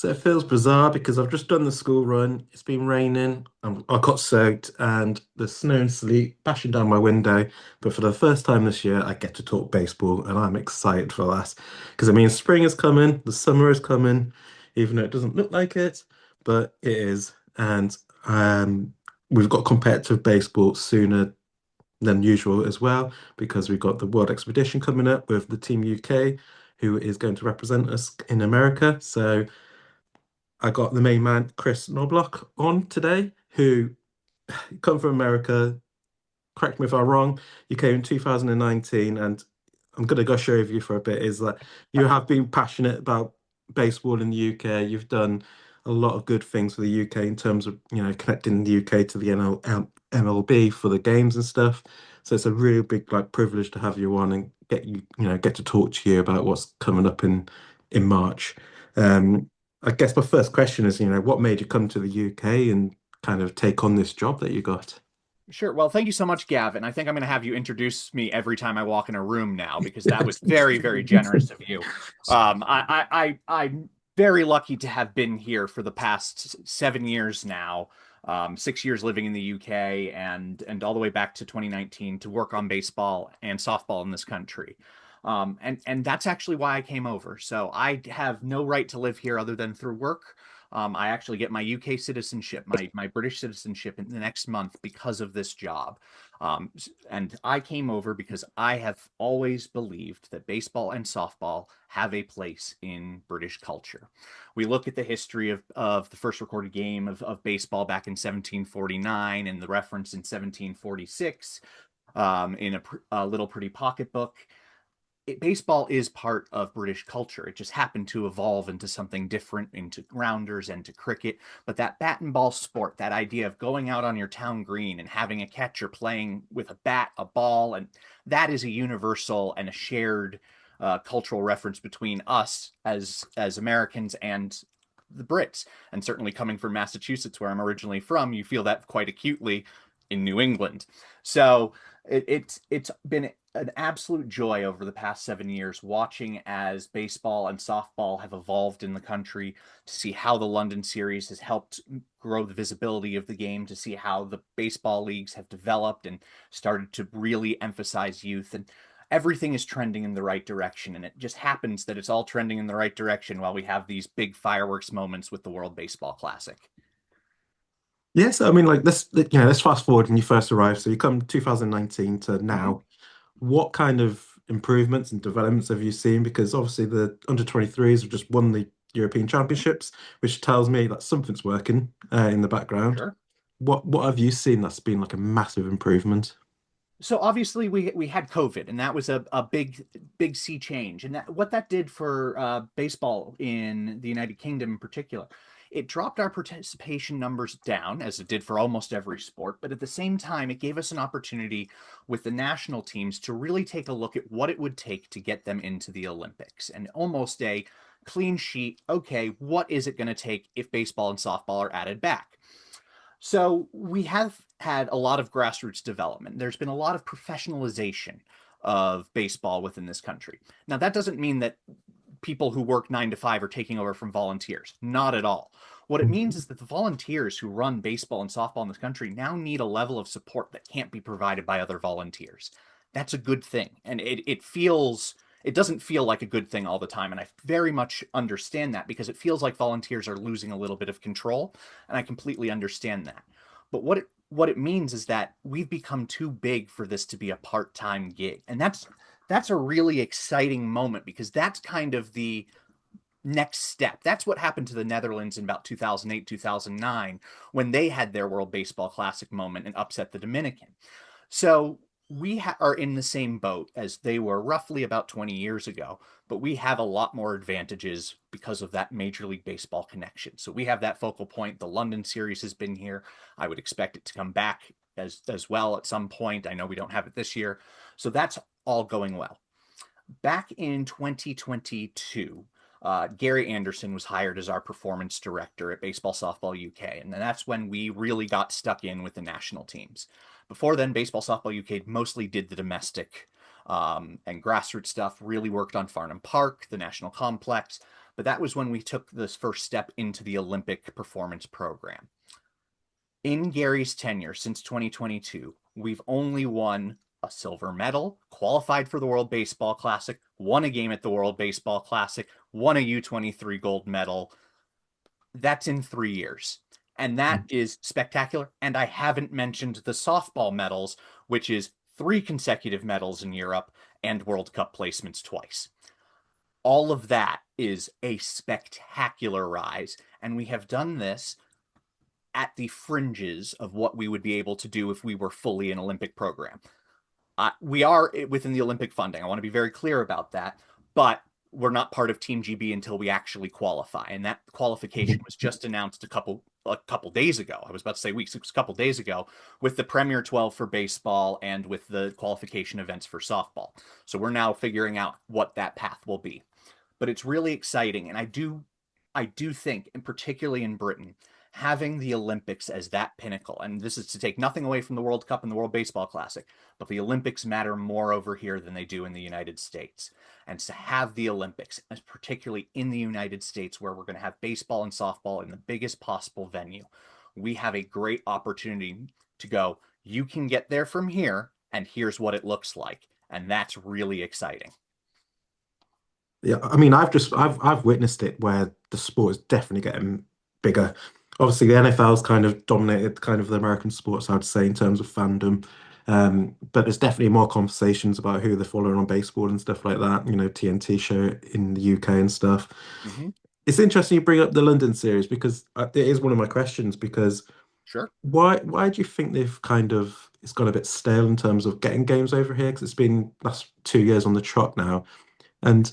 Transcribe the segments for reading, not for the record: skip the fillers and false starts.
So it feels bizarre because I've just done the school run. It's been raining. I got soaked, and the snow and sleet bashing down my window. But for the first time this year, I get to talk baseball, and I'm excited for that because it means spring is coming, the summer is coming, even though it doesn't look like it, but it is. And we've got competitive baseball sooner than usual as well because we've got the World Expedition coming up with the Team UK, who is going to represent us in America. So. I got the main man, Chris Knoblock, on today, who come from America. Correct me if I'm wrong. You came in 2019, and I'm going to gush over you for a bit. Is that you have been passionate about baseball in the UK. You've done a lot of good things for the UK in terms of connecting the UK to the MLB for the games and stuff. So it's a really big privilege to have you on and get to talk to you about what's coming up in March. Um, I guess my first question is, what made you come to the UK and kind of take on this job that you got? Sure. Well, thank you so much, Gavin. I think I'm going to have you introduce me every time I walk in a room now because that was very, very generous of you. I'm very lucky to have been here for the past 7 years now. 6 years living in the UK and all the way back to 2019 to work on baseball and softball in this country. And that's actually why I came over. So I have no right to live here other than through work. I actually get my UK citizenship, my British citizenship in the next month because of this job. And I came over because I have always believed that baseball and softball have a place in British culture. We look at the history of the first recorded game of baseball back in 1749 and the reference in 1746 in a little pretty pocketbook. Baseball is part of British culture. It just happened to evolve into something different, into rounders and to cricket. But that bat and ball sport, that idea of going out on your town green and having a catcher playing with a bat, a ball, and that is a universal and a shared cultural reference between us as Americans and the Brits. And certainly coming from Massachusetts, where I'm originally from, you feel that quite acutely in New England. So it's been an absolute joy over the past 7 years watching as baseball and softball have evolved in the country, to see how the London series has helped grow the visibility of the game, to see how the baseball leagues have developed and started to really emphasize youth. And everything is trending in the right direction. And it just happens that it's all trending in the right direction while we have these big fireworks moments with the World Baseball Classic. Yes, I mean, like let's fast forward when you first arrived. So you come 2019 to Mhm. now. What kind of improvements and developments have you seen? Because obviously the under 23s have just won the European Championships, which tells me that something's working in the background. Sure. What have you seen that's been like a massive improvement? So obviously we had COVID, and that was a big sea change. And what that did for baseball in the United Kingdom in particular, it dropped our participation numbers down, as it did for almost every sport. But at the same time, it gave us an opportunity with the national teams to really take a look at what it would take to get them into the Olympics, and almost a clean sheet. Okay, what is it going to take if baseball and softball are added back? So we have had a lot of grassroots development. There's been a lot of professionalization of baseball within this country. Now, that doesn't mean that people who work 9 to 5 are taking over from volunteers. Not at all. What it means is that the volunteers who run baseball and softball in this country now need a level of support that can't be provided by other volunteers. That's a good thing. And it doesn't feel like a good thing all the time. And I very much understand that because it feels like volunteers are losing a little bit of control. And I completely understand that. But what it means is that we've become too big for this to be a part-time gig. And that's a really exciting moment because that's kind of the next step. That's what happened to the Netherlands in about 2008, 2009, when they had their World Baseball Classic moment and upset the Dominican. So are in the same boat as they were roughly about 20 years ago, but we have a lot more advantages because of that Major League Baseball connection. So we have that focal point. The London series has been here. I would expect it to come back as well at some point. I know we don't have it this year. So that's all going well. Back in 2022, Gary Anderson was hired as our performance director at Baseball Softball UK, and that's when we really got stuck in with the national teams. Before then, Baseball Softball UK mostly did the domestic and grassroots stuff, really worked on Farnham Park, the National Complex. but that was when we took this first step into the Olympic performance program. In Gary's tenure since 2022, we've only won a silver medal, qualified for the World Baseball Classic, won a game at the World Baseball Classic, won a U23 gold medal. That's in 3 years. And that is spectacular. And I haven't mentioned the softball medals, which is 3 consecutive medals in Europe and World Cup placements twice. All of that is a spectacular rise. And we have done this at the fringes of what we would be able to do if we were fully an Olympic program. We are within the Olympic funding. I want to be very clear about that, but we're not part of Team GB until we actually qualify, and that qualification was just announced a couple days ago. I was about to say weeks, it was a couple days ago, with the Premier 12 for baseball and with the qualification events for softball. So we're now figuring out what that path will be, but it's really exciting, and I do think, and particularly in Britain, having the Olympics as that pinnacle, and this is to take nothing away from the World Cup and the World Baseball Classic, but the Olympics matter more over here than they do in the United States. And to have the Olympics, particularly in the United States, where we're going to have baseball and softball in the biggest possible venue, we have a great opportunity to go, you can get there from here, and here's what it looks like. And that's really exciting. Yeah, I mean, I've witnessed it where the sport is definitely getting bigger. Obviously, the NFL's kind of dominated kind of the American sports, I'd say, in terms of fandom. But there's definitely more conversations about who they're following on baseball and stuff like that. You know, TNT show in the UK and stuff. Mm-hmm. It's interesting you bring up the London series because it is one of my questions. Because Sure. why do you think they've kind of it's gone a bit stale in terms of getting games over here? Because it's been that's 2 years on the trot now, and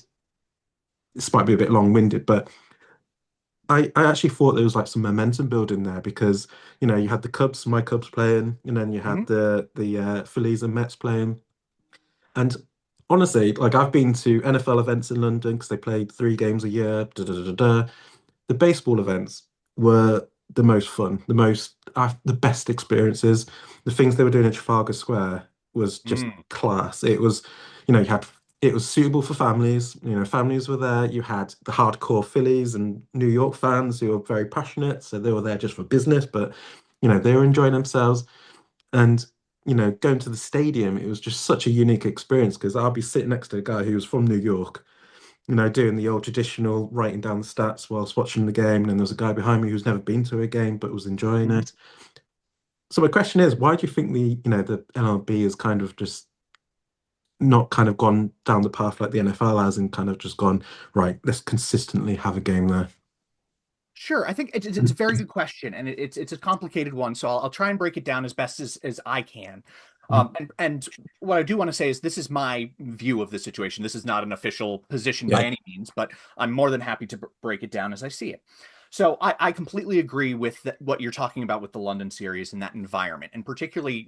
this might be a bit long-winded, but I actually thought there was like some momentum building there because you know you had the Cubs, my Cubs playing, and then you Mm-hmm. had the Phillies and Mets playing. And honestly, like I've been to NFL events in London because they played 3 games a year. Da, da, da, da, da. The baseball events were the most fun, the best experiences. The things they were doing in Trafalgar Square was just Mm. class. It was, you know, you had it was suitable for families. You know, families were there. You had the hardcore Phillies and New York fans who were very passionate, so they were there just for business, but you know, they were enjoying themselves. And you know, going to the stadium, it was just such a unique experience because I'll be sitting next to a guy who was from New York, you know, doing the old traditional writing down the stats whilst watching the game. And then there's a guy behind me who's never been to a game but was enjoying Mm-hmm. it. So my question is, why do you think the MLB has kind of just not kind of gone down the path like the NFL has and kind of just gone, right, let's consistently have a game there? Sure, I think it's a very good question, and it's a complicated one. So I'll try and break it down as best as I can. And what I do want to say is this is my view of the situation. This is not an official position by Yeah. any means, but I'm more than happy to break it down as I see it. So I completely agree with what you're talking about with the London series and that environment, and particularly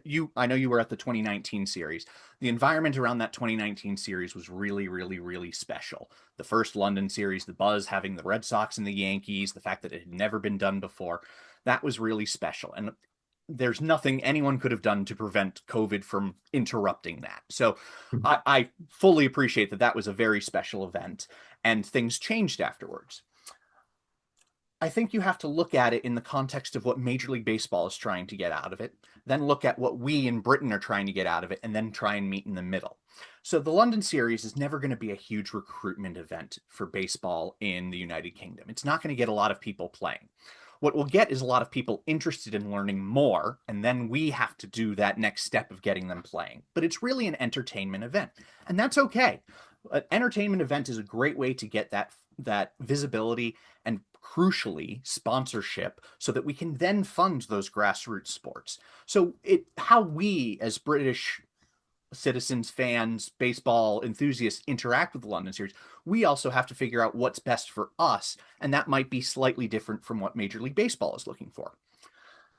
you. I know you were at the 2019 series. The environment around that 2019 series was really, really, really special. The first London series, the buzz having the Red Sox and the Yankees, the fact that it had never been done before, that was really special. And there's nothing anyone could have done to prevent COVID from interrupting that. So I fully appreciate that that was a very special event and things changed afterwards. I think you have to look at it in the context of what Major League Baseball is trying to get out of it, then look at what we in Britain are trying to get out of it, and then try and meet in the middle. So the London series is never going to be a huge recruitment event for baseball in the United Kingdom. It's not going to get a lot of people playing. What we'll get is a lot of people interested in learning more, and then we have to do that next step of getting them playing. But it's really an entertainment event, and that's okay. An entertainment event is a great way to get that visibility and crucially sponsorship so that we can then fund those grassroots sports. So how we as British citizens, fans, baseball enthusiasts interact with the London series, we also have to figure out what's best for us, and that might be slightly different from what Major League Baseball is looking for.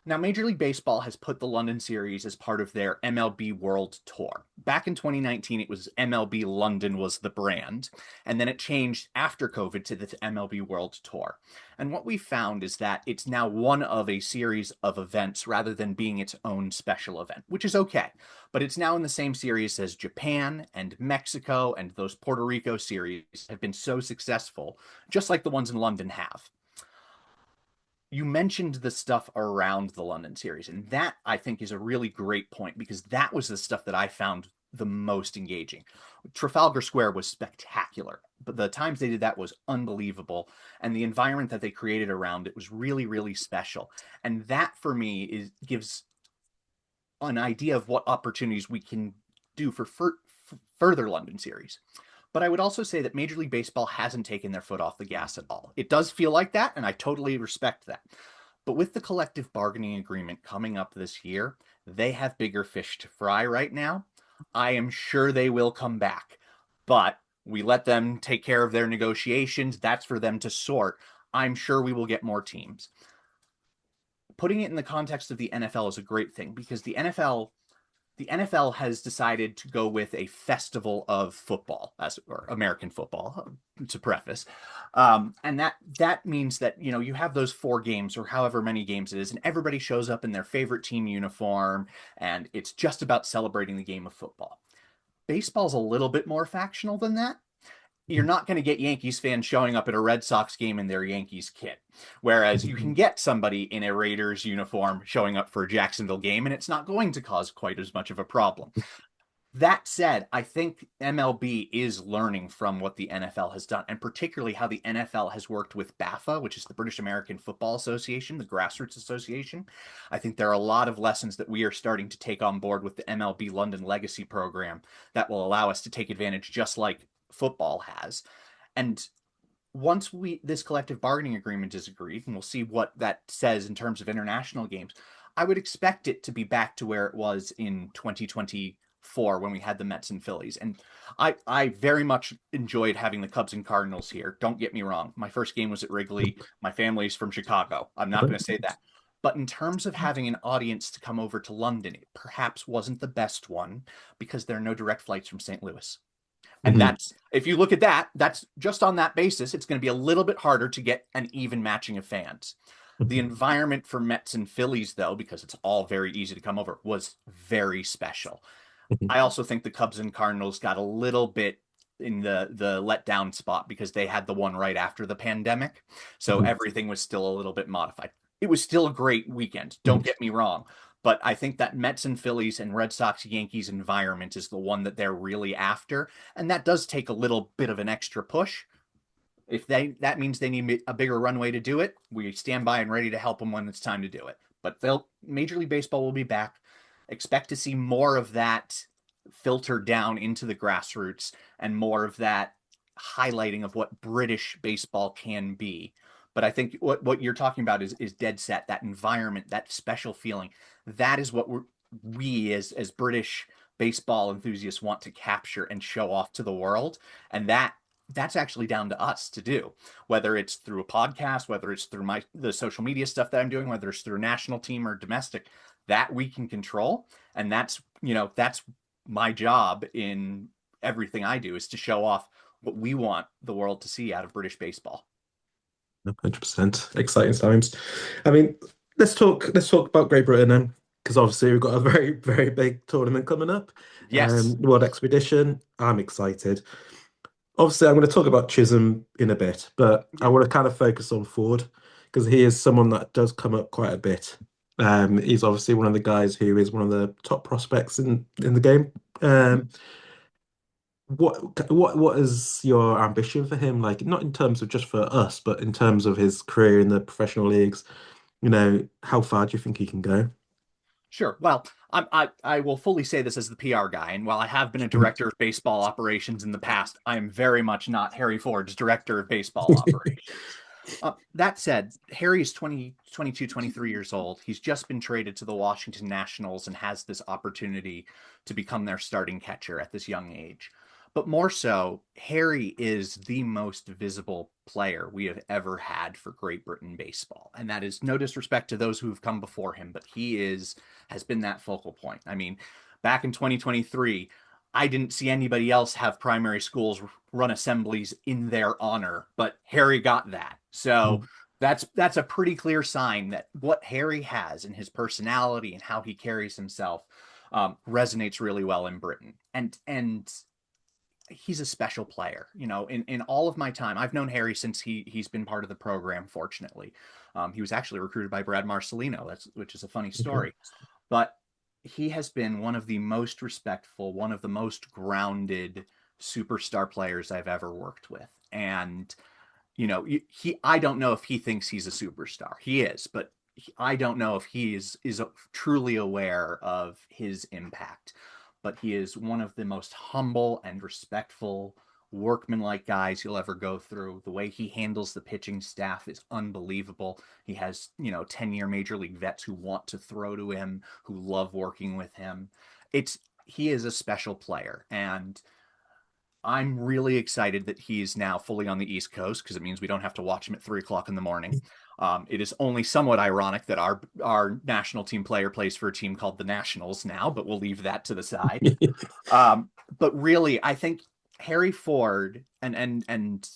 Now, Major League Baseball has put the London series as part of their MLB World Tour. Back in 2019, it was MLB London was the brand, and then it changed after COVID to the MLB World Tour. And what we found is that it's now one of a series of events rather than being its own special event, which is okay. But it's now in the same series as Japan and Mexico, and those Puerto Rico series have been so successful, just like the ones in London have. You mentioned the stuff around the London series, and that I think is a really great point because that was the stuff that I found the most engaging. Trafalgar Square was spectacular, but the times they did that was unbelievable, and the environment that they created around it was really, really special. And that for me is gives an idea of what opportunities we can do for further London series. But I would also say that Major League Baseball hasn't taken their foot off the gas at all. It does feel like that, and I totally respect that. But with the collective bargaining agreement coming up this year, they have bigger fish to fry right now. I am sure they will come back, but we let them take care of their negotiations. That's for them to sort. I'm sure we will get more teams. Putting it in the context of the NFL is a great thing because the NFL has decided to go with a festival of football, as or American football, to preface, and that means that you have those 4 games or however many games it is, and everybody shows up in their favorite team uniform, and it's just about celebrating the game of football. Baseball's a little bit more factional than that. You're not going to get Yankees fans showing up at a Red Sox game in their Yankees kit. Whereas you can get somebody in a Raiders uniform showing up for a Jacksonville game, and it's not going to cause quite as much of a problem. That said, I think MLB is learning from what the NFL has done, and particularly how the NFL has worked with BAFA, which is the British American Football Association, the grassroots association. I think there are a lot of lessons that we are starting to take on board with the MLB London Legacy program that will allow us to take advantage just like football has. And once this collective bargaining agreement is agreed, and we'll see what that says in terms of international games, I would expect it to be back to where it was in 2024 when we had the Mets and Phillies. And I very much enjoyed having the Cubs and Cardinals here. Don't get me wrong. My first game was at Wrigley. My family's from Chicago. I'm not going to say that. But in terms of having an audience to come over to London, it perhaps wasn't the best one because there are no direct flights from St. Louis. And Mhm. that's, if you look at that, that's just on that basis, it's going to be a little bit harder to get an even matching of fans. The Mhm. environment for Mets and Phillies, though, because it's all very easy to come over, was very special. Mhm. I also think the Cubs and Cardinals got a little bit in the letdown spot because they had the one right after the pandemic. So Mhm. everything was still a little bit modified. It was still a great weekend. Don't Mhm. get me wrong. But I think that Mets and Phillies and Red Sox Yankees environment is the one that they're really after. And that does take a little bit of an extra push. If that means they need a bigger runway to do it, we stand by and ready to help them when it's time to do it. But Major League Baseball will be back. Expect to see more of that filter down into the grassroots and more of that highlighting of what British baseball can be. But I think what you're talking about is dead set. That environment, that special feeling, that is what we as British baseball enthusiasts want to capture and show off to the world. And that's actually down to us to do, whether it's through a podcast, whether it's through the social media stuff that I'm doing, whether it's through a national team or domestic, that we can control. And that's my job in everything I do, is to show off what we want the world to see out of British baseball. 100%. Exciting times. I mean, let's talk about Great Britain then, because obviously we've got a very, very big tournament coming up. Yes, World Expedition. I'm excited. Obviously, I'm going to talk about Chisholm in a bit, but I yeah, want to kind of focus on Ford because he is someone that does come up quite a bit. He's obviously one of the guys who is one of the top prospects in the game. mhm. Um, what is your ambition for him? Like, not in terms of just for us, but in terms of his career in the professional leagues. How far do you think he can go? Sure. Well, I will fully say this as the PR guy, and while I have been a director of baseball operations in the past, I am very much not Harry Ford's director of baseball operations. That said, Harry is 20, 22, 23 years old. He's just been traded to the Washington Nationals and has this opportunity to become their starting catcher at this young age. But more so, Harry is the most visible player we have ever had for Great Britain baseball. And that is no disrespect to those who have come before him, but he has been that focal point. I mean, back in 2023, I didn't see anybody else have primary schools run assemblies in their honor, but Harry got that. So that's a pretty clear sign that what Harry has in his personality and how he carries himself resonates really well in Britain. And he's a special player. You know, in all of my time, I've known Harry since he's been part of the program. Fortunately, he was actually recruited by Brad Marcelino. Which is a funny story, but he has been one of the most respectful, one of the most grounded superstar players I've ever worked with. And you know, I don't know if he thinks he's a superstar. He is, but I don't know if he is truly aware of his impact. But he is one of the most humble and respectful, workmanlike guys you'll ever go through. The way he handles the pitching staff is unbelievable. He has, 10-year major league vets who want to throw to him, who love working with him. He is a special player, and I'm really excited that he's now fully on the East Coast because it means we don't have to watch him at 3 o'clock in the morning. It is only somewhat ironic that our national team player plays for a team called the Nationals now, but we'll leave that to the side. But really, I think Harry Ford and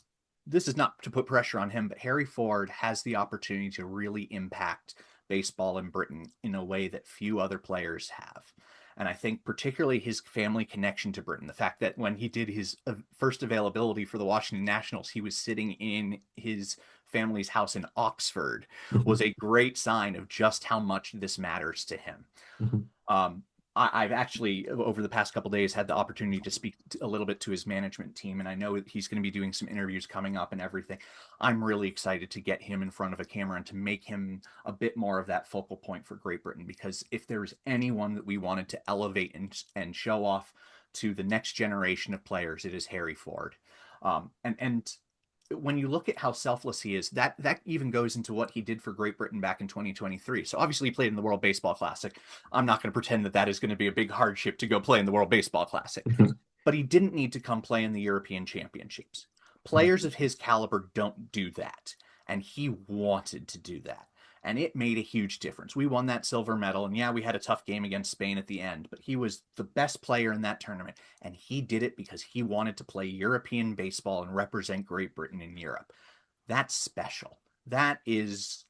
this is not to put pressure on him, but Harry Ford has the opportunity to really impact baseball in Britain in a way that few other players have. And I think particularly his family connection to Britain, the fact that when he did his first availability for the Washington Nationals, he was sitting in his family's house in Oxford, was a great sign of just how much this matters to him. Um, I've actually, over the past couple of days, had the opportunity to speak a little bit to his management team, and I know he's going to be doing some interviews coming up and everything. I'm really excited to get him in front of a camera and to make him a bit more of that focal point for Great Britain, because if there's anyone that we wanted to elevate and show off to the next generation of players, it is Harry Ford. And when you look at how selfless he is, that even goes into what he did for Great Britain back in 2023. So obviously he played in the World Baseball Classic. I'm not going to pretend that is going to be a big hardship to go play in the World Baseball Classic, but he didn't need to come play in the European Championships. Players of his caliber don't do that, and he wanted to do that. And it made a huge difference. We won that silver medal, and yeah, we had a tough game against Spain at the end, but he was the best player in that tournament, and he did it because he wanted to play European baseball and represent Great Britain in Europe. That's special. That's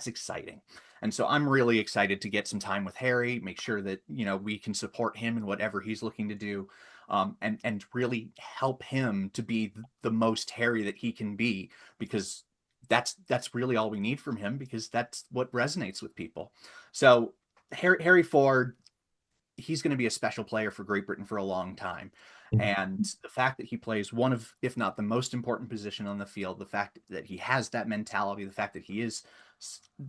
exciting. And so I'm really excited to get some time with Harry, make sure that, we can support him in whatever he's looking to do. And really help him to be the most Harry that he can be, because that's really all we need from him, because that's what resonates with people. So Harry Ford, he's going to be a special player for Great Britain for a long time. And the fact that he plays one of, if not the most important position on the field, the fact that he has that mentality, the fact that he is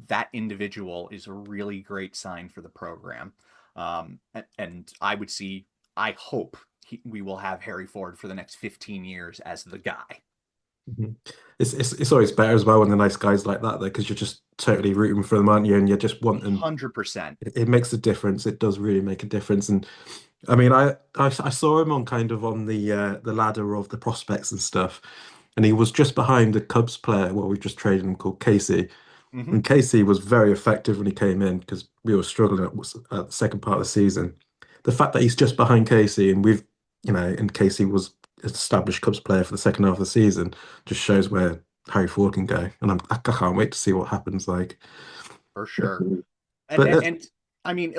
that individual is a really great sign for the program. And I hope we will have Harry Ford for the next 15 years as the guy. It's always better as well when the nice guys like that, though, because you're just totally rooting for them, aren't you? And you just want them. 100%. It makes a difference. It does really make a difference. And I mean, I saw him on kind of on the ladder of the prospects and stuff, and he was just behind the Cubs player. Well, we just traded him called Casey, Mm-hmm. and Casey was very effective when he came in because we were struggling at the second part of the season. The fact that he's just behind Casey and and Casey was established Cubs player for the second half of the season just shows where Harry Ford can go, and I can't wait to see what happens. Like, For sure. And but and, and I mean,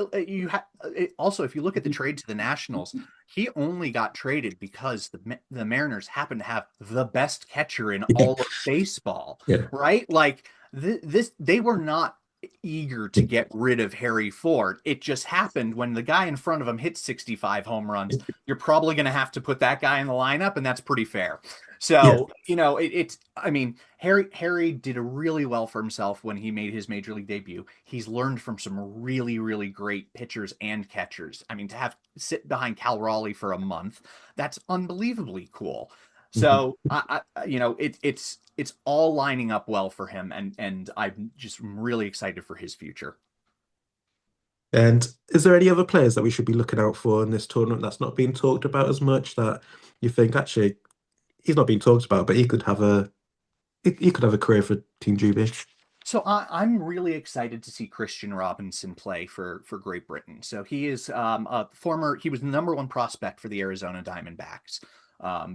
also, if you look at the trade to the Nationals, he only got traded because the Mariners happen to have the best catcher in yeah, all of baseball, yeah, right? Like this, they were not eager to get rid of Harry Ford. It just happened when the guy in front of him hit 65 home runs. You're probably going to have to put that guy in the lineup, and that's pretty fair. yeah. So, I mean, Harry did a really well for himself when he made his major league debut. He's learned from some really, really great pitchers and catchers. I mean, to have sit behind Cal Raleigh for a month, that's unbelievably cool. Mhm. So, it's all lining up well for him, and I'm just really excited for his future. And is there any other players that we should be looking out for in this tournament that's not being talked about as much that you think actually he's not being talked about, but he could have a career for Team GB? So I'm really excited to see Christian Robinson play for Great Britain. So he is he was the number one prospect for the Arizona Diamondbacks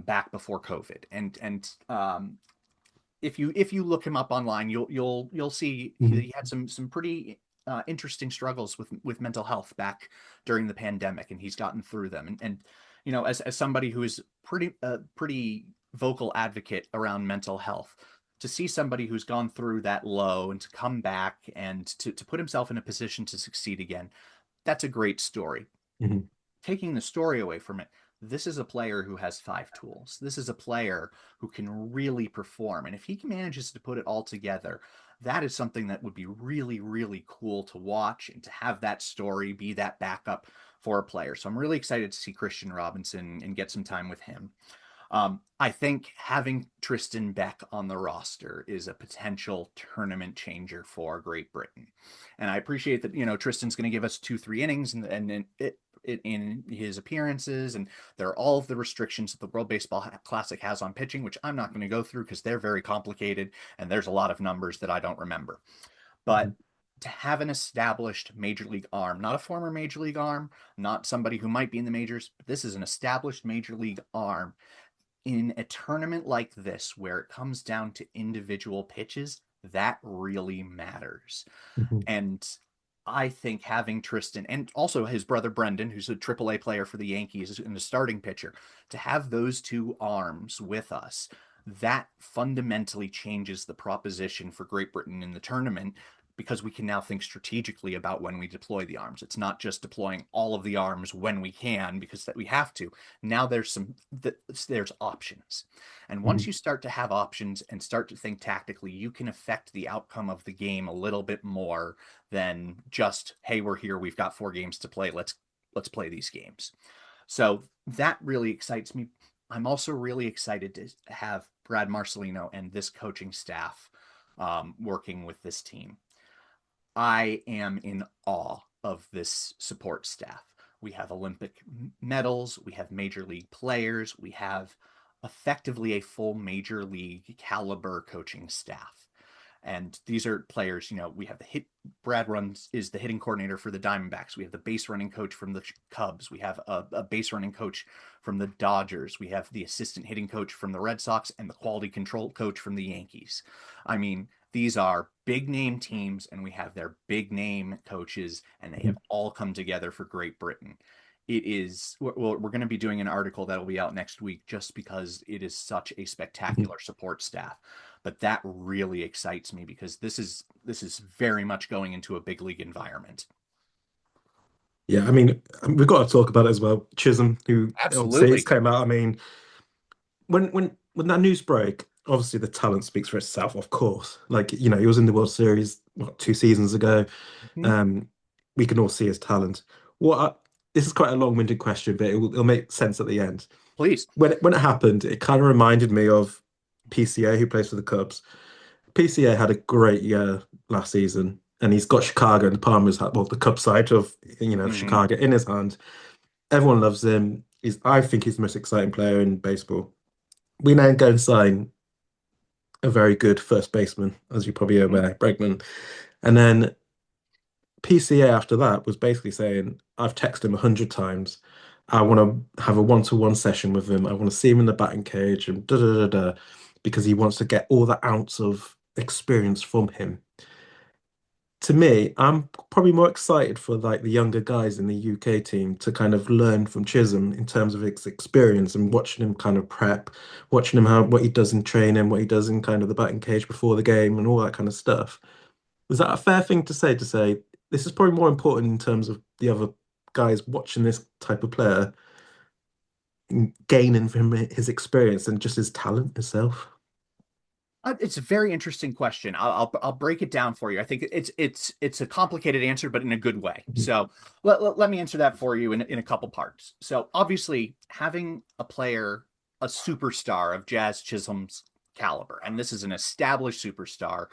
back before COVID, and if you look him up online, you'll see Mhm. he had some pretty interesting struggles with mental health back during the pandemic, and he's gotten through them. And you know, as somebody who is pretty vocal advocate around mental health, to see somebody who's gone through that low and to come back and to put himself in a position to succeed again, that's a great story. Mhm. Taking the story away from it, this is a player who has five tools. This is a player who can really perform. And if he manages to put it all together, that is something that would be really, really cool to watch and to have that story be that backup for a player. So I'm really excited to see Christian Robinson and get some time with him. I think having Tristan Beck on the roster is a potential tournament changer for Great Britain. And I appreciate that, you know, Tristan's going to give us 2, 3 innings in his appearances, and there are all of the restrictions that the World Baseball Classic has on pitching, which I'm not going to go through because they're very complicated and there's a lot of numbers that I don't remember. But Mhm. to have an established major league arm, not a former major league arm, not somebody who might be in the majors, but this is an established major league arm in a tournament like this where it comes down to individual pitches, that really matters. Mhm. And I think having Tristan and also his brother Brendan, who's a AAA player for the Yankees and a starting pitcher, to have those two arms with us, that fundamentally changes the proposition for Great Britain in the tournament because we can now think strategically about when we deploy the arms. It's not just deploying all of the arms when we can because that we have to. Now there's options. And once Mhm. you start to have options and start to think tactically, you can affect the outcome of the game a little bit more than just, hey, we're here, we've got 4 games to play, let's play these games. So that really excites me. I'm also really excited to have Brad Marcelino and this coaching staff working with this team. I am in awe of this support staff. We have Olympic medals, we have major league players, we have effectively a full major league caliber coaching staff. And these are players, you know, we have the hit. Brad runs is the hitting coordinator for the Diamondbacks. We have the base running coach from the Cubs. We have a base running coach from the Dodgers. We have the assistant hitting coach from the Red Sox and the quality control coach from the Yankees. I mean, these are big name teams, and we have their big name coaches, and they Mhm. have all come together for Great Britain. It is, well, we're going to be doing an article that'll be out next week just because it is such a Mhm. spectacular support staff. But that really excites me because this is very much going into a big league environment. Yeah, I mean, we've got to talk about it as well. Chisholm, who obviously it's Absolutely. came out. I mean, when that news broke, obviously the talent speaks for itself, of course. Like, he was in the World Series, what, 2 seasons ago. Mhm. Um, we can all see his talent. What I, this is quite a long-winded question, but it'll make sense at the end. Please. When it happened, it kind of reminded me of PCA, who plays for the Cubs. PCA had a great year last season, and he's got Chicago and the Palmers, well, the Cubs side of Mhm. Chicago in his hand. Everyone loves him. I think he's the most exciting player in baseball. We now go and sign a very good first baseman, as you probably are Mhm. aware, Bregman. And then PCA after that was basically saying, I've texted him 100 times. I want to have a one-to-one session with him. I want to see him in the batting cage and da da da da, because he wants to get all the ounce of experience from him. To me, I'm probably more excited for like the younger guys in the UK team to kind of learn from Chisholm in terms of his experience and watching him kind of prep, watching him how what he does in training, what he does in kind of the batting cage before the game and all that kind of stuff. Was that a fair thing to say this is probably more important in terms of the other guys watching this type of player and gaining from his experience and just his talent itself? It's a very interesting question. I'll break it down for you. I think it's a complicated answer, but in a good way. Mhm. So let me answer that for you in a couple parts. So obviously, having a player, a superstar of Jazz Chisholm's caliber, and this is an established superstar,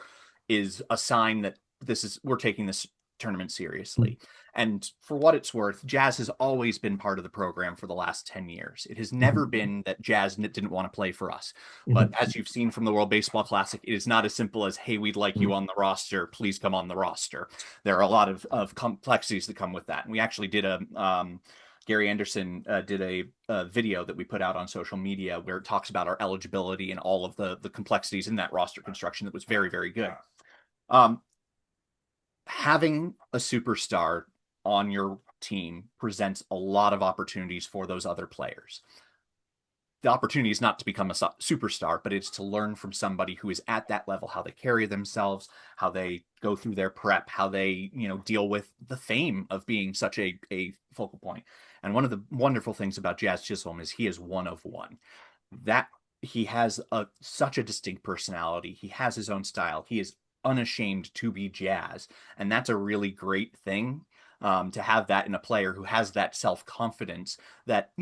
is a sign that this is we're taking this tournament seriously. And for what it's worth, Jazz has always been part of the program for the last 10 years. It has never Mhm. been that Jazz didn't want to play for us. But Mhm. as you've seen from the World Baseball Classic, it is not as simple as, hey, we'd like you Mhm. on the roster. Please come on the roster. There are a lot of complexities that come with that. And we actually did Gary Anderson did a video that we put out on social media where it talks about our eligibility and all of the complexities in that roster construction that was very, very good. Um, Having a superstar on your team presents a lot of opportunities for those other players. The opportunity is not to become a superstar, but it's to learn from somebody who is at that level, how they carry themselves, how they go through their prep, how they, deal with the fame of being such a focal point. And one of the wonderful things about Jazz Chisholm is he is one of one. That he has such a distinct personality. He has his own style. He is unashamed to be Jazz, and that's a really great thing, to have that in a player who has that self confidence. That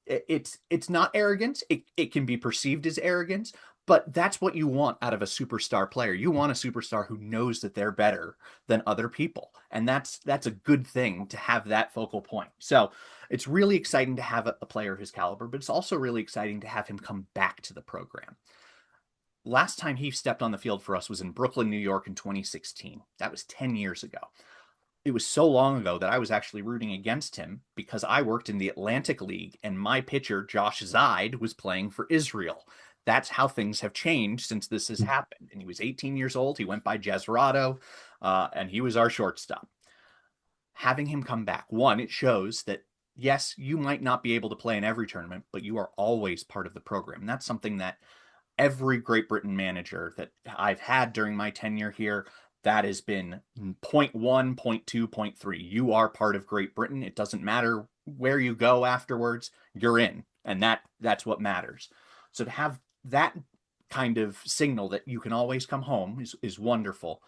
it's not arrogance. It can be perceived as arrogance, but that's what you want out of a superstar player. You want a superstar who knows that they're better than other people, and that's a good thing to have that focal point. So it's really exciting to have a player of his caliber, but it's also really exciting to have him come back to the program. Last time he stepped on the field for us was in Brooklyn, New York in 2016. That was 10 years ago. It was so long ago that I was actually rooting against him because I worked in the Atlantic League and my pitcher, Josh Zaid, was playing for Israel. That's how things have changed since this has happened. And he was 18 years old. He went by Jezrado, and he was our shortstop. Having him come back, one, it shows that yes, you might not be able to play in every tournament, but you are always part of the program. And that's something that every Great Britain manager that I've had during my tenure here, that has been point one, point two, point three. You are part of Great Britain. It doesn't matter where you go afterwards, you're in. And that's what matters. So to have that kind of signal that you can always come home is wonderful.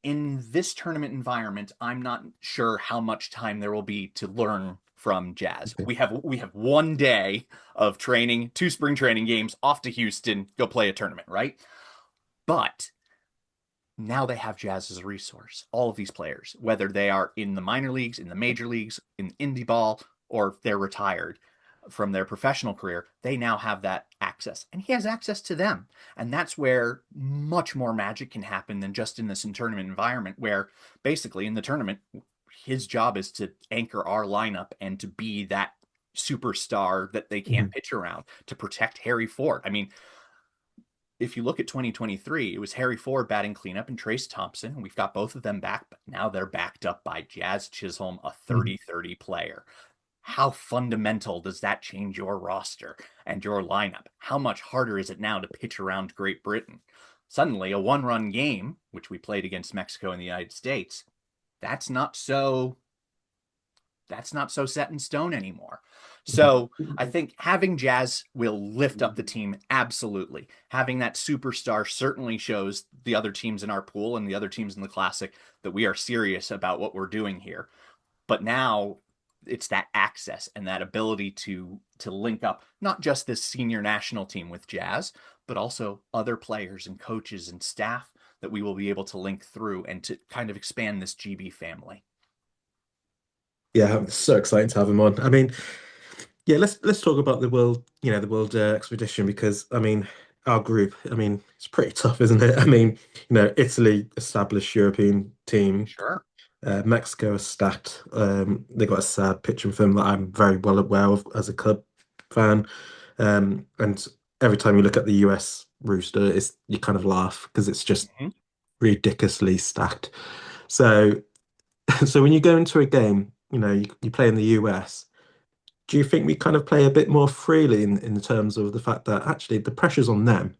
In this tournament environment, I'm not sure how much time there will be to learn from Jazz. Okay. We have one day of training, two spring training games, off to Houston, go play a tournament, right? But now they have Jazz as a resource. All of these players, whether they are in the minor leagues, in the major leagues, in indie ball, or they're retired from their professional career, they now have that access. And he has access to them. And that's where much more magic can happen than just in this tournament environment, where basically in the tournament, his job is to anchor our lineup and to be that superstar that they can't Mhm. pitch around, to protect Harry Ford. I mean, if you look at 2023, it was Harry Ford batting cleanup and Trace Thompson. We've got both of them back, but now they're backed up by Jazz Chisholm, a Mhm. 30-30 player. How fundamental does that change your roster and your lineup? How much harder is it now to pitch around Great Britain? Suddenly, a one-run game, which we played against Mexico and the United States, that's not so that's not so set in stone anymore. So I think having Jazz will lift up the team absolutely. Having that superstar certainly shows the other teams in our pool and the other teams in the Classic that we are serious about what we're doing here. But now it's that access and that ability to link up not just this senior national team with Jazz, but also other players and coaches and staff that we will be able to link through and to kind of expand this GB family. Yeah, it's so exciting to have him on. I mean, yeah, let's talk about the world, the world expedition because I mean, our group, I mean, it's pretty tough, isn't it? I mean, Italy, established European team, Sure. Mexico is stacked. They got a sad pitching film that I'm very well aware of as a club fan. And every time you look at the US rooster, you kind of laugh because it's just Mm-hmm. ridiculously stacked. So, so when you go into a game, you play in the US. Do you think we kind of play a bit more freely in terms of the fact that actually the pressure's on them?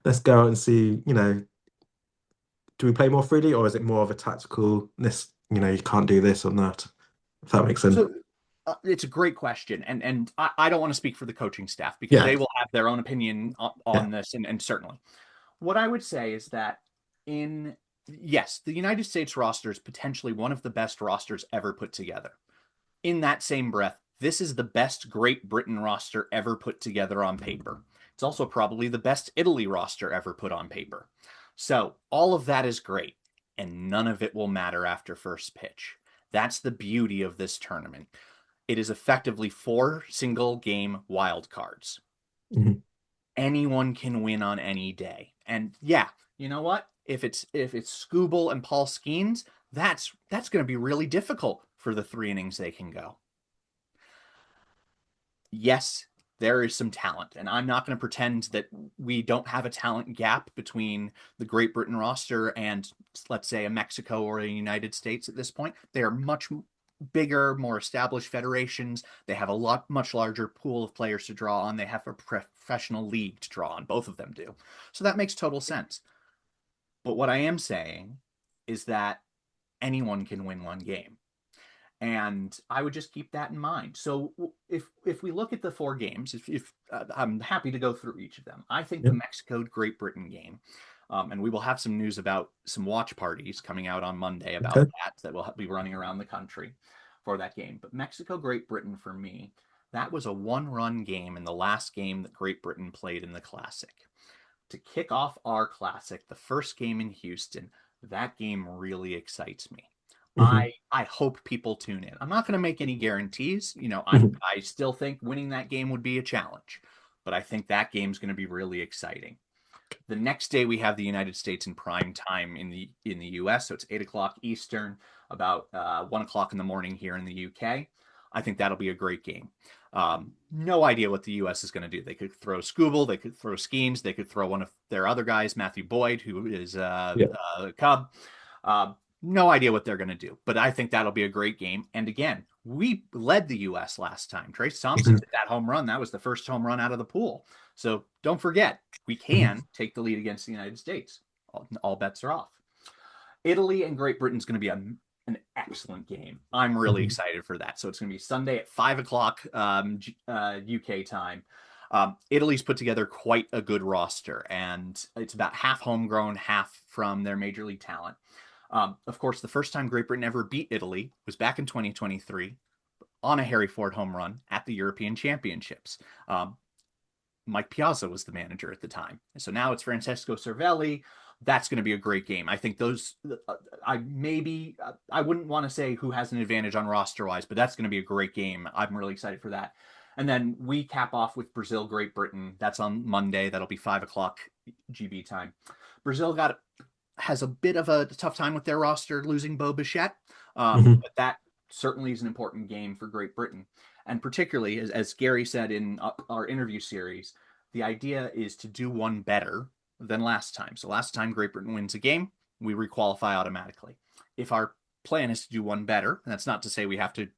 Let's go out and see, do we play more freely or is it more of a tacticalness, you can't do this or that, if that makes sense? So it's a great question, and I don't want to speak for the coaching staff because Yeah, they will have their own opinion yeah. on this, and certainly what I would say is that in yes, the United States roster is potentially one of the best rosters ever put together. In that same breath, this is the best Great Britain roster ever put together on paper. It's also probably the best Italy roster ever put on paper. So all of that is great. and none of it will matter after first pitch. That's the beauty of this tournament. It is effectively 4 single-game wild cards. Mhm. Anyone can win on any day. And yeah, you know what? If it's Scooble and Paul Skeens, that's going to be really difficult for the 3 innings they can go. Yes, there is some talent, and I'm not going to pretend that we don't have a talent gap between the Great Britain roster and, let's say, a Mexico or a United States at this point. They are much bigger, more established federations. They have a much larger pool of players to draw on. They have a professional league to draw on. Both of them do. So that makes total sense. But what I am saying is that anyone can win one game. And I would just keep that in mind. So if we look at the 4 games, if I'm happy to go through each of them. I think the Yep. Mexico Great Britain game, and we will have some news about some watch parties coming out on Monday about Okay. that will be running around the country for that game. But Mexico Great Britain for me, that was a 1-run game in the last game that Great Britain played in the Classic. To kick off our Classic, the first game in Houston, that game really excites me. Mhm. I hope people tune in. I'm not going to make any guarantees. Mhm. I still think winning that game would be a challenge, but I think that game's going to be really exciting. The next day we have the United States in prime time in the U.S., so it's 8 o'clock Eastern, about 1 o'clock in the morning here in the U.K. I think that'll be a great game. No idea what the U.S. is going to do. They could throw Scooble, they could throw Skeens, they could throw one of their other guys, Matthew Boyd, who is Yeah. a Cub. No idea what they're going to do, but I think that'll be a great game. And again, we led the U.S. last time. Trace Thompson Mhm. hit that home run. That was the first home run out of the pool. So don't forget, we Mhm. can take the lead against the United States. All bets are off. Italy and Great Britain is going to be an excellent game. I'm really Mhm. excited for that. So it's going to be Sunday at 5 o'clock UK time. Italy's put together quite a good roster, and it's about half homegrown, half from their major league talent. Of course, the first time Great Britain ever beat Italy was back in 2023 on a Harry Ford home run at the European Championships. Mike Piazza was the manager at the time. So now it's Francesco Cervelli. That's going to be a great game. I think those, I wouldn't want to say who has an advantage on roster wise, but that's going to be a great game. I'm really excited for that. And then we cap off with Brazil, Great Britain. That's on Monday. That'll be 5 o'clock GB time. Brazil has a bit of a tough time with their roster losing Bo Bichette, Mhm. but that certainly is an important game for Great Britain. And particularly, as Gary said in our interview series, the idea is to do one better than last time. So last time Great Britain wins a game, we requalify automatically. If our plan is to do one better, and that's not to say we have to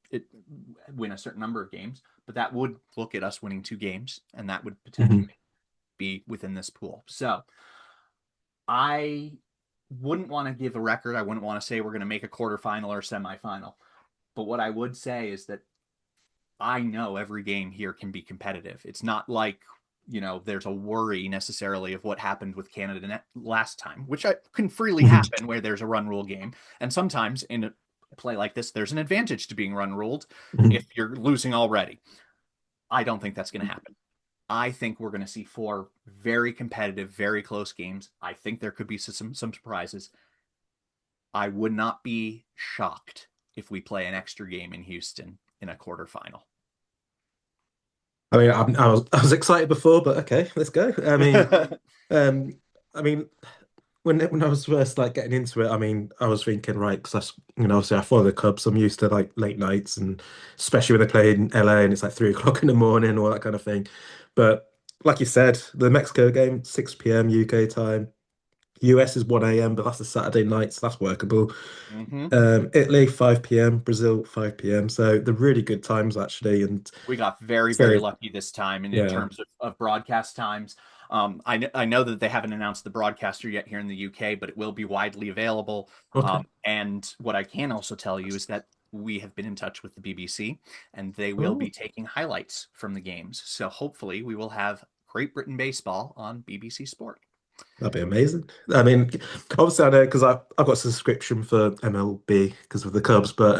win a certain number of games, but that would look at us winning 2 games, and that would potentially Mhm. be within this pool. So I wouldn't want to give a record. I wouldn't want to say we're going to make a quarterfinal or semifinal. But what I would say is that I know every game here can be competitive. It's not like, there's a worry necessarily of what happened with Canada last time, which can freely Mhm. happen where there's a run rule game. And sometimes in a play like this, there's an advantage to being run ruled Mhm. if you're losing already. I don't think that's going to happen. I think we're going to see 4 very competitive, very close games. I think there could be some surprises. I would not be shocked if we play an extra game in Houston in a quarterfinal. I mean, I was excited before, but okay, let's go. Um, I mean, when I was first like getting into it, I mean, I was thinking, right, because obviously I follow the Cubs, I'm used to like late nights, and especially when they play in LA and it's like 3 o'clock in the morning, all that kind of thing. But like you said, the Mexico game, 6 p.m. UK time. US is 1 a.m., but that's a Saturday night, so that's workable. Mm-hmm. Italy, 5 p.m., Brazil, 5 p.m. So they're really good times actually. And We got very, very so, lucky this time in yeah, terms of broadcast times. I know that they haven't announced the broadcaster yet here in the UK, but it will be widely available. okay. And what I can also tell you is that we have been in touch with the BBC and they will be Oh, taking highlights from the games. So hopefully we will have Great Britain baseball on BBC Sport. that'd be amazing. I mean, obviously I know because I've got a subscription for MLB because of the Cubs, but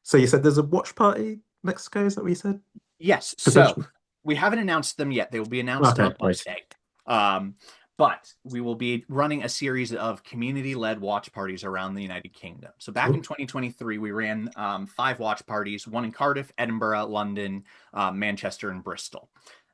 so you said there's a watch party Mexico, is that what you said? Yes. So Potentially. we haven't announced them yet. They will be announced on Okay, right. Monday. Um, But we will be running a series of community-led watch parties around the United Kingdom. So back in Cool. 2023, we ran 5 watch parties, one in Cardiff, Edinburgh, London, Manchester, and Bristol.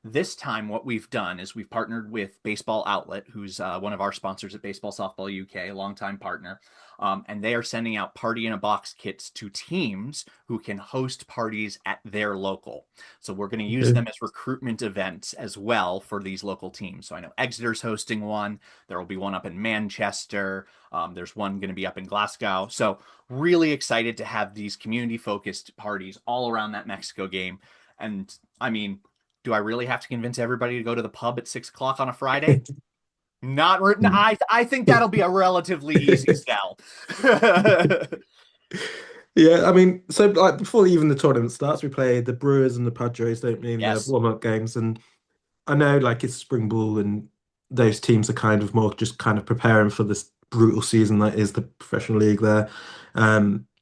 This time, what we've done is we've partnered with Baseball Outlet, who's one of our sponsors at Baseball Softball UK, a longtime partner. And they are sending out party in a box kits to teams who can host parties at their local. So we're going to use Okay. them as recruitment events as well for these local teams. So I know Exeter's hosting one. There will be one up in Manchester. There's one going to be up in Glasgow. So really excited to have these community focused parties all around that Mexico game. And I mean, do I really have to convince everybody to go to the pub at 6 o'clock on a Friday? Not written. I think that'll be a relatively easy sell. Yeah, I mean, so like before even the tournament starts, we play the Brewers and the Padres, don't we, in the Yes. warm-up games. And I know like it's spring ball and those teams are kind of more just kind of preparing for this brutal season that is the professional league there.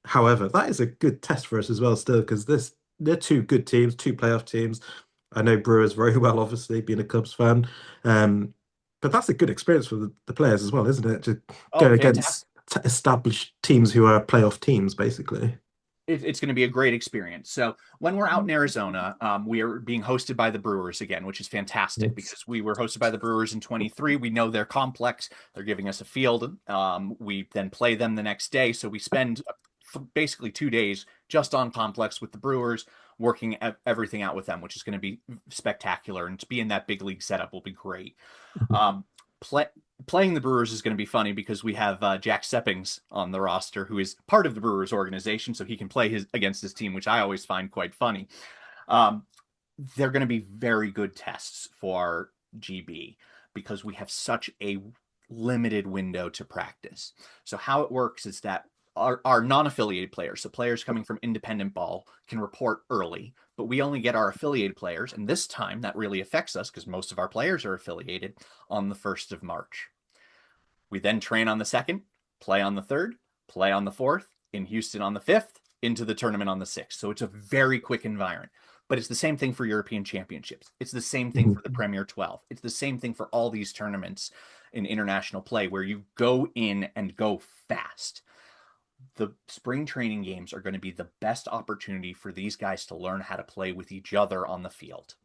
However, that is a good test for us as well still because this they're two good teams, two playoff teams. I know Brewers very well, obviously, being a Cubs fan. Um, but that's a good experience for the players as well, isn't it? To Oh, go fantastic. against established teams who are playoff teams, basically. It's going to be a great experience. So when we're out in Arizona, we are being hosted by the Brewers again, which is fantastic Yes. because we were hosted by the Brewers in 23. We know their complex. They're giving us a field. We then play them the next day. So we spend basically 2 days just on complex with the Brewers, working everything out with them, which is going to be spectacular. And to be in that big league setup will be great. Um, play, Playing the Brewers is going to be funny because we have Jack Seppings on the roster, who is part of the Brewers organization, so he can play against his team, which I always find quite funny. Um, they're going to be very good tests for GB because we have such a limited window to practice. So how it works is that our non-affiliated players, so players coming from independent ball, can report early, but we only get our affiliated players, and this time that really affects us because most of our players are affiliated on the 1st of March. We then train on the 2nd, play on the 3rd, play on the 4th, in Houston on the 5th, into the tournament on the 6th. So it's a very quick environment. But it's the same thing for European Championships. It's the same thing for the Premier 12. It's the same thing for all these tournaments in international play where you go in and go fast. The spring training games are going to be the best opportunity for these guys to learn how to play with each other on the field.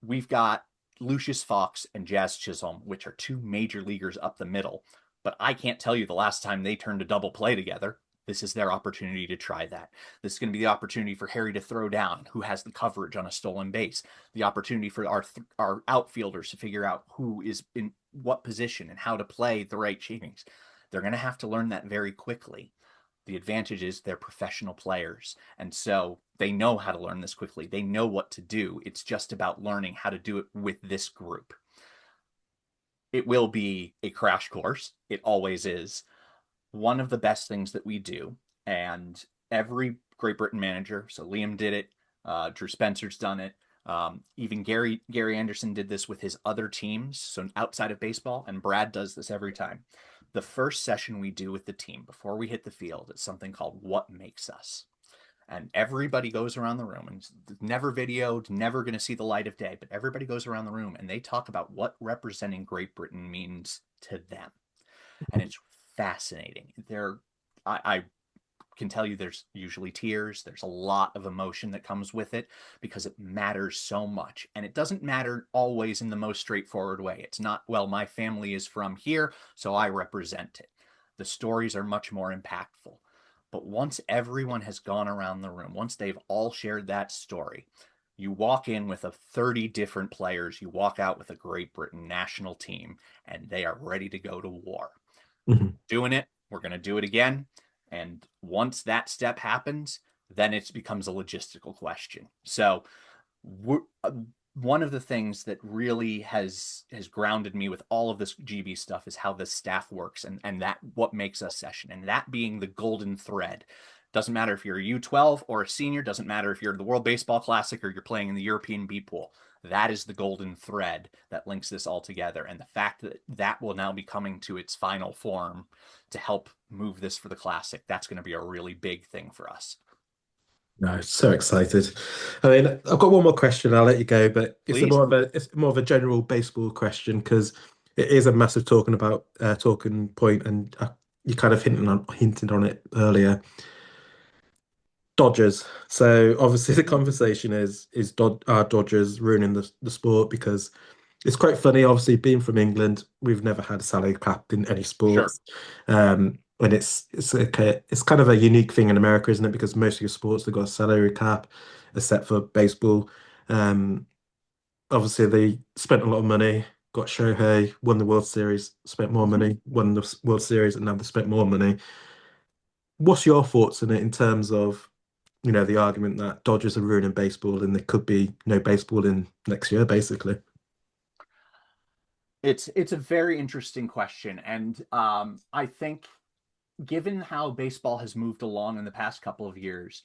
We've got Lucius Fox and Jazz Chisholm, which are two major leaguers up the middle, but I can't tell you the last time they turned a double play together. This is their opportunity to try that. This is going to be the opportunity for Harry to throw down who has the coverage on a stolen base, the opportunity for our outfielders to figure out who is in what position and how to play the right shapings. They're going to have to learn that very quickly. The advantage is they're professional players. And so they know how to learn this quickly. They know what to do. It's just about learning how to do it with this group. It will be a crash course. It always is. One of the best things that we do, and every Great Britain manager, so Liam did it, Drew Spencer's done it, even Gary Anderson did this with his other teams, so outside of baseball, and Brad does this every time. The first session we do with the team before we hit the field is something called What Makes Us. And everybody goes around the room and never videoed, never going to see the light of day, but everybody goes around the room and they talk about what representing Great Britain means to them. And it's fascinating. I can tell you there's usually tears. There's a lot of emotion that comes with it because it matters so much. And it doesn't matter always in the most straightforward way. It's not, well, my family is from here, so I represent it. The stories are much more impactful. But once everyone has gone around the room, once they've all shared that story, you walk in with 30 different players, you walk out with a Great Britain national team, and they are ready to go to war. Doing it, we're going to do it again. And once that step happens, then it becomes a logistical question. So one of the things that really has grounded me with all of this GB stuff is how the staff works and that what makes us session, and that being the golden thread. Doesn't matter if you're a U12 or a senior, doesn't matter if you're the World Baseball Classic or you're playing in the European B Pool. That is the golden thread that links this all together. And the fact that that will now be coming to its final form to help move this for the Classic, that's going to be a really big thing for us. No, so excited. I mean, I've got one more question. I'll let you go, but Please. it's more of a general baseball question because it is a massive talking point, and you kind of hinted on it earlier. Dodgers. So obviously the conversation is are Dodgers ruining the sport? Because it's quite funny. Obviously, being from England, we've never had a salary cap in any Sure. sports, and it's kind of a unique thing in America, isn't it? Because most of your sports they've got a salary cap, except for baseball. Um, Obviously, they spent a lot of money. Got Shohei, won the World Series, spent more Mhm. money, won the World Series, and now they spent more money. What's your thoughts on it in terms of, the argument that Dodgers are ruining baseball and there could be no baseball in next year, basically? It's a very interesting question, and I think given how baseball has moved along in the past couple of years,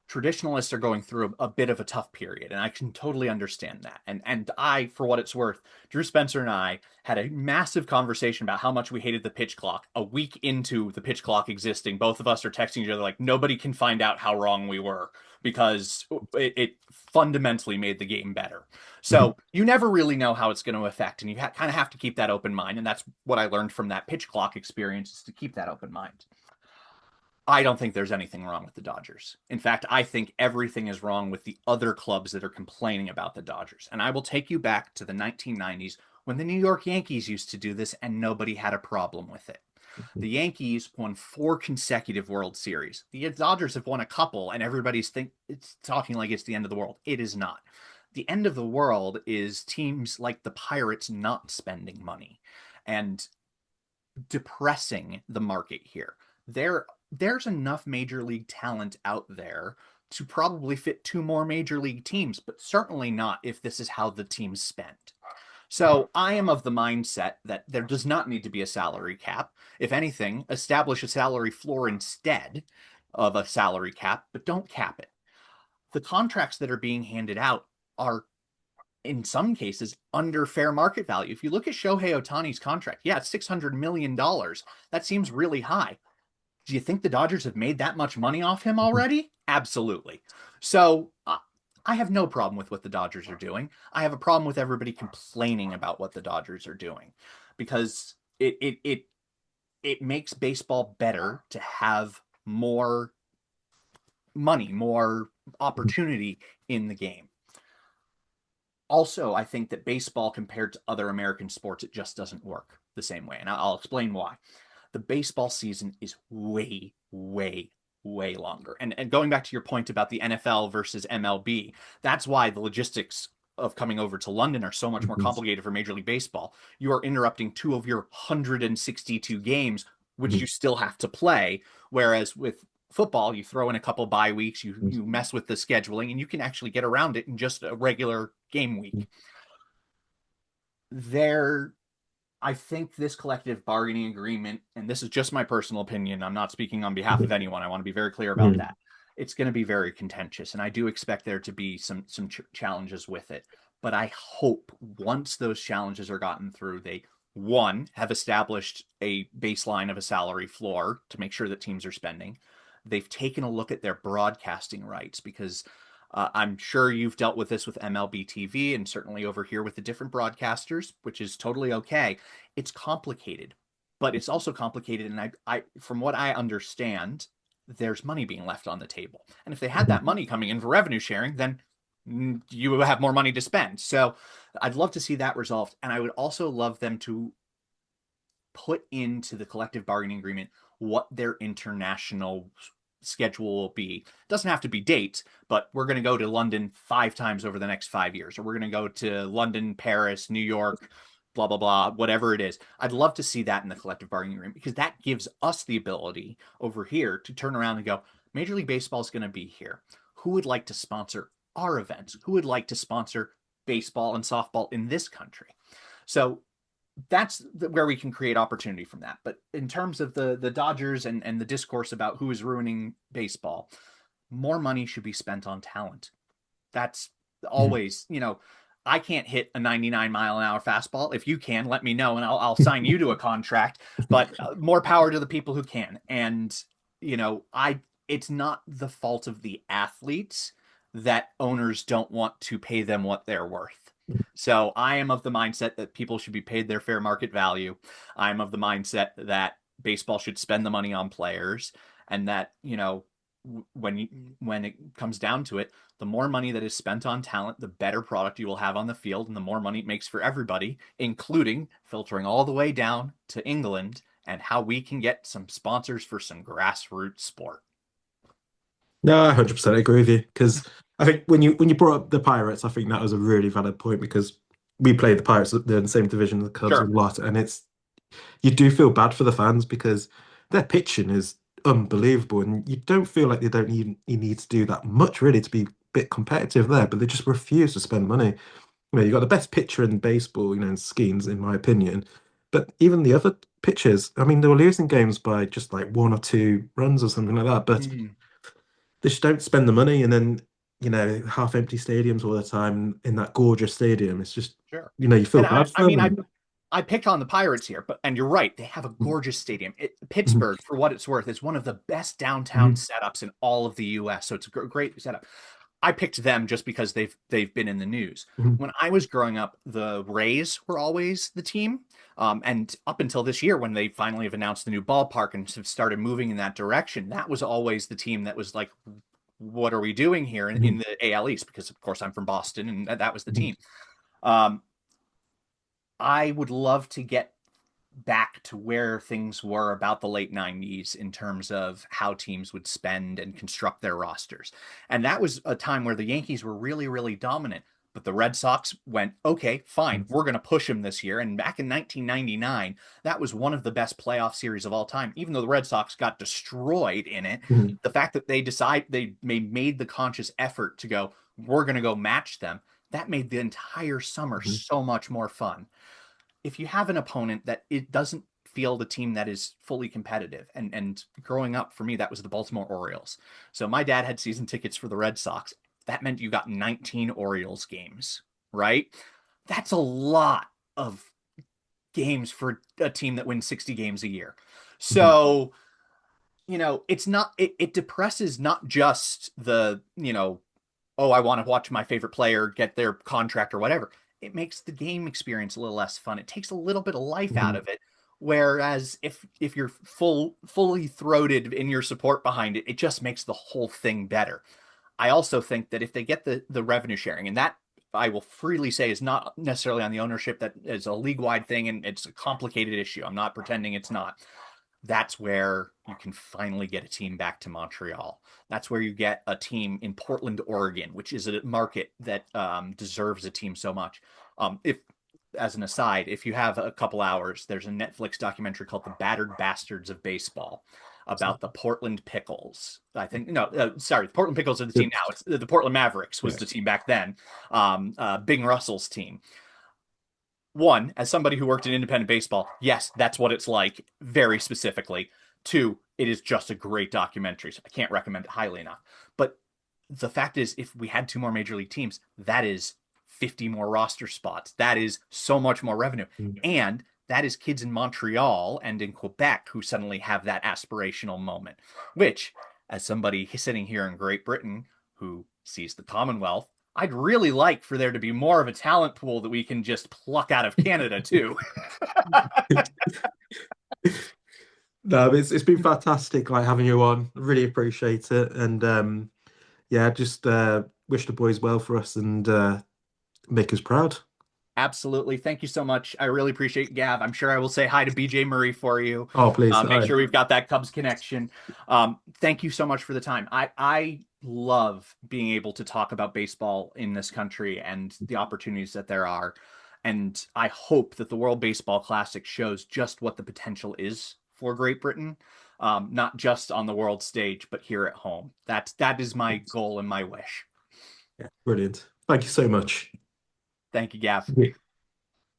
traditionalists are going through a bit of a tough period, and I can totally understand that. And I, for what it's worth, Drew Spencer and I had a massive conversation about how much we hated the pitch clock. A week into the pitch clock existing, both of us are texting each other like nobody can find out how wrong we were because it fundamentally made the game better. Mhm. So you never really know how it's going to affect, and you kind of have to keep that open mind. And that's what I learned from that pitch clock experience is to keep that open mind. I don't think there's anything wrong with the Dodgers. In fact, I think everything is wrong with the other clubs that are complaining about the Dodgers. And I will take you back to the 1990s when the New York Yankees used to do this and nobody had a problem with it. The Yankees won 4 consecutive World Series. The Dodgers have won a couple, and it's talking like it's the end of the world. It is not. The end of the world is teams like the Pirates not spending money and depressing the market here. There's enough major league talent out there to probably fit 2 more major league teams, but certainly not if this is how the teams spend. So I am of the mindset that there does not need to be a salary cap. If anything, establish a salary floor instead of a salary cap, but don't cap it. The contracts that are being handed out are in some cases under fair market value. If you look at Shohei Ohtani's contract, yeah, it's $600 million. That seems really high. Do you think the Dodgers have made that much money off him already? Absolutely. So I have no problem with what the Dodgers are doing. I have a problem with everybody complaining about what the Dodgers are doing because it makes baseball better to have more money, more opportunity in the game. Also, I think that baseball compared to other American sports, it just doesn't work the same way. And I'll explain why. The baseball season is way, way, way longer. And going back to your point about the NFL versus MLB, that's why the logistics of coming over to London are so much more Mhm. complicated for Major League Baseball. You are interrupting 2 of your 162 games, which you Mhm. still have to play. Whereas with football, you throw in a couple bye weeks, you mess with the scheduling, and you can actually get around it in just a regular game week. There I think this collective bargaining agreement, and this is just my personal opinion, I'm not speaking on behalf of Mhm. anyone. I want to be very clear about Mhm. that. It's going to be very contentious, and I do expect there to be some challenges with it. But I hope once those challenges are gotten through, they one have established a baseline of a salary floor to make sure that teams are spending. They've taken a look at their broadcasting rights because I'm sure you've dealt with this with MLB TV and certainly over here with the different broadcasters, which is totally okay. It's complicated, but it's also complicated. And from what I understand, there's money being left on the table. And if they had that Mhm. money coming in for revenue sharing, then you have more money to spend. So I'd love to see that resolved. And I would also love them to put into the collective bargaining agreement what their international schedule will be. It doesn't have to be dates, but we're going to go to London 5 times over the next 5 years, or we're going to go to London, Paris, New York, blah, blah, blah, whatever it is. I'd love to see that in the collective bargaining agreement because that gives us the ability over here to turn around and go, Major League Baseball is going to be here. Who would like to sponsor our events? Who would like to sponsor baseball and softball in this country? So that's where we can create opportunity from that. But in terms of the Dodgers and the discourse about who is ruining baseball, more money should be spent on talent. That's Mhm. always, I can't hit a 99-mile-an-hour fastball. If you can, let me know and I'll sign you to a contract. But more power to the people who can. And, I it's not the fault of the athletes that owners don't want to pay them what they're worth. So I am of the mindset that people should be paid their fair market value. I'm of the mindset that baseball should spend the money on players, and that, when it comes down to it, the more money that is spent on talent, the better product you will have on the field, and the more money it makes for everybody, including filtering all the way down to England and how we can get some sponsors for some grassroots sport. No, I 100% agree with you because I think when you brought up the Pirates, I think that was a really valid point because we played the Pirates, they're in the same division as the Cubs a Sure. lot, and it's you do feel bad for the fans because their pitching is unbelievable, and you don't feel like they don't even you need to do that much really to be a bit competitive there, but they just refuse to spend money. You got the best pitcher in baseball, in Skeens, in my opinion. But even the other pitchers, I mean, they were losing games by just like 1 or 2 runs or something like that. But Mm, they just don't spend the money, and then half empty stadiums all the time in that gorgeous stadium. It's just sure. you feel And I, bad I for mean, them. I picked on the Pirates here, and you're right. They have a gorgeous stadium. Mhm, Pittsburgh, for what it's worth, is one of the best downtown mhm, setups in all of the U.S. So it's a great setup. I picked them just because they've been in the news. mhm, When I was growing up, the Rays were always the team, and up until this year, when they finally have announced the new ballpark and have started moving in that direction, that was always the team that was like, "What are we doing here in mhm, the AL East?" Because of course I'm from Boston, and that was the mhm, team. Um, I would love to get back to where things were about the late 90s in terms of how teams would spend and construct their rosters. And that was a time where the Yankees were really, really dominant. But the Red Sox went, okay, fine, we're going to push them this year. And back in 1999, that was one of the best playoff series of all time. Even though the Red Sox got destroyed in it, mhm, the fact that they made the conscious effort to go, we're going to go match them, that made the entire summer mhm, so much more fun. If you have an opponent that it doesn't feel the team that is fully competitive, and growing up for me that was the Baltimore Orioles. So my dad had season tickets for the Red Sox. That meant you got 19 Orioles games, right? That's a lot of games for a team that wins 60 games a year. mhm, So, it's not it depresses not just the, oh, I want to watch my favorite player get their contract or whatever. It makes the game experience a little less fun. It takes a little bit of life out mhm, of it. Whereas if you're fully throated in your support behind it, it just makes the whole thing better. I also think that if they get the revenue sharing, and that I will freely say is not necessarily on the ownership, that is a league wide thing and it's a complicated issue. I'm not pretending it's not. That's where you can finally get a team back to Montreal. That's where you get a team in Portland, Oregon, which is a market that deserves a team so much. If, as an aside, if you have a couple hours, there's a Netflix documentary called "The Battered Bastards of Baseball" about the Portland Pickles. I think no, sorry, the Portland Pickles are the team Good. now. It's the Portland Mavericks was Yeah. the team back then. Bing Russell's team. One, as somebody who worked in independent baseball, yes, that's what it's like, very specifically. Two, it is just a great documentary. So I can't recommend it highly enough. But the fact is, if we had two more major league teams, that is 50 more roster spots. That is so much more revenue. Mhm. And that is kids in Montreal and in Quebec who suddenly have that aspirational moment, which, as somebody sitting here in Great Britain who sees the Commonwealth, I'd really like for there to be more of a talent pool that we can just pluck out of Canada too. No, it's been fantastic like having you on. Really appreciate it. And yeah, just wish the boys well for us and make us proud. Absolutely. Thank you so much. I really appreciate it, Gav. I'm sure I will say hi to BJ Murray for you. Oh, please. Make Aye. sure we've got that Cubs connection. Thank you so much for the time. I love being able to talk about baseball in this country and the opportunities that there are. And I hope that the World Baseball Classic shows just what the potential is for Great Britain, not just on the world stage, but here at home. That is my goal and my wish. Yeah, brilliant. Thank you so much. Thank you, Gav.